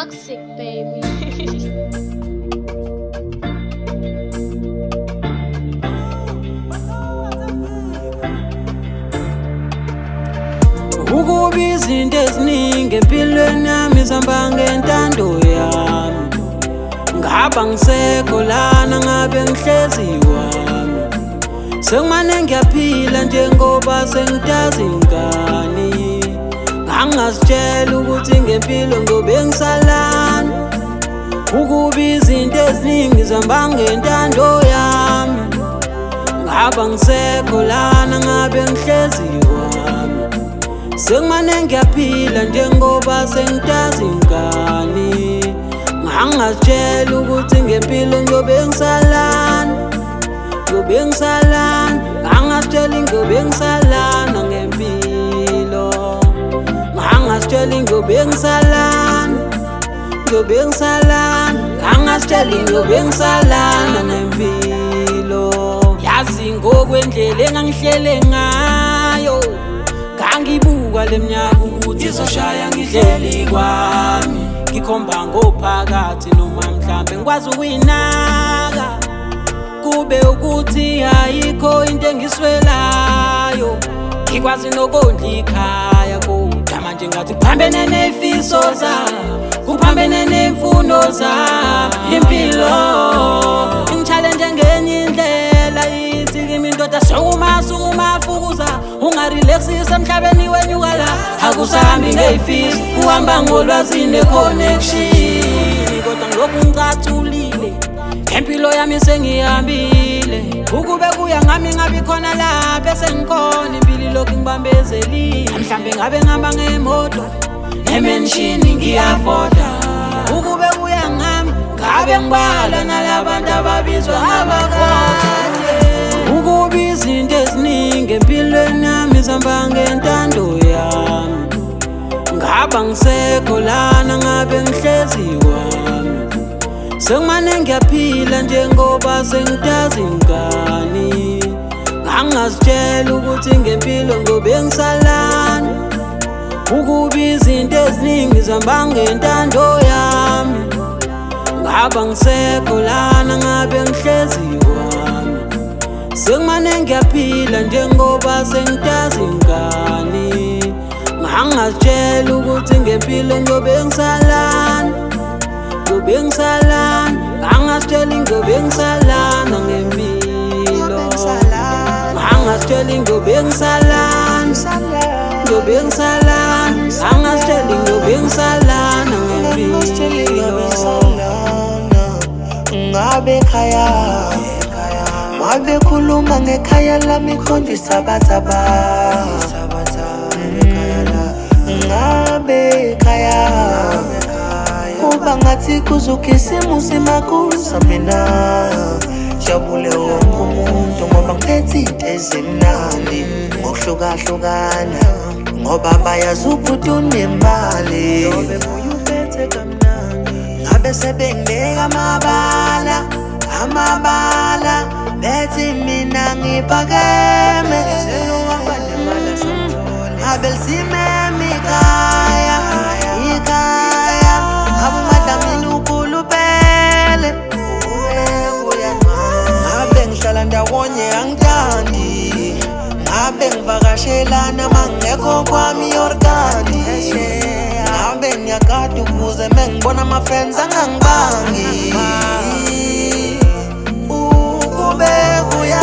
toxic, baby. Ukubi izinto eziningi empilweni yami zihamba ngentando yami. Ngaba ngisekho lana ngabe ngihlezi wami. Sengimane ngiyaphila njengoba sengitazi ingane. Ngangazitshela ukuthi ngempilo ngiyobe ngisalana. Ukubi izinto eziningi zihamba ngentando yami. Ngaba ngisekho lana ngabe ngihlezi wami. Sengimane ngiyaphila njengoba sengitazi ingane. Ngangazitshela ukuthi ngempilo ngiyobe ngisalana. Ngiyobe ngisalana. Ngangazitshela ngiyobe ngisalana ngempilo. Ngangazitshela ngiyobe ngisalana. Ngiyobe ngisalana. Ngangazitshela ngiyobe ngisalana ngempilo. Yazi ngokwendlela engangihlele ngayo. Ngangibuka leminyaka ukuthi izoshaya ngihleli kwami. Ngikhomba ngophakathi noma mhlambe ngikwazi ukuyinaka. Kube ukuthi ayikho into engiswelayo. Ngikwazi nokondla ikhaya kodwa manje ngathi kuphambene nefiso zami. Kuphambene nemfundo zami. Impilo ingichallenge ngenye indlela. Yithi kimi indoda sukuma fukuza. Ungarelaxisa emhlabeni wenyuka la. Akusahambi ngey'fiso, uhamba ngolwazi ne-connection. Kodwa ngilokhu ngicathulile, impilo yami sengihambile. Ukube kuya ngami ngabi khona la bese ngikhona. Impilo ilokhu ngibambezelile. Mhlambe ngabe ngihamba ngemoto, emenshini ngiyafoda. Ukube kuya ngami ngabe ngibala nalabantu ababizwa abakade. Ukubi izinto eziningi empilweni yami zihamba ngentando yami. Ngaba ngisekho lana ngabe ngihlezi wami. Sengimane ngiyaphila njengoba sengitazi ingane. Ngangazitshela ukuthi ngempilo ngiyobe ngisalana. Ukubi izinto eziningi zihamba ngentando yami. Ngaba ngisekho lana ngabe ngihlezi wami. Sengimane ngiyaphila njengoba sengitazi ingane. Ngangazitshela ukuthi ngempilo ngiyobe ngisalana. Ngiyobe ngisalana. Ngangazitshela ngiyobe ngisalana ngempilo. Ngangazitshela ngiyobe ngisalana. Ngiyobe ngisalana. Ngangazitshela ngiyobe ngisalana ngempilo. Ngabe ekhaya Ngabe khuluma ngekhaya lami konje isabathaba. Ngabe ekhaya kuba ngathi kuzuka isimo simakuza mina. Jabule wonke umuntu ngoba ngiphethe into ezimnandi. Ngokuhlukahlukana ngoba bayazi ukuthi unemali. Ngabe sebengibeka amabala bethi mina ngiphakeme. Ngabe lisimeme ikhaya ngabe umadlamini ukhulupele. Ngabe ngihlala ndawonye angithandi. Ngabe ngivakashelana mangekho kwami yorgandi. Ngabe ngiyagada ukuze mengibona ama-friends angangibangi. Ukube kuya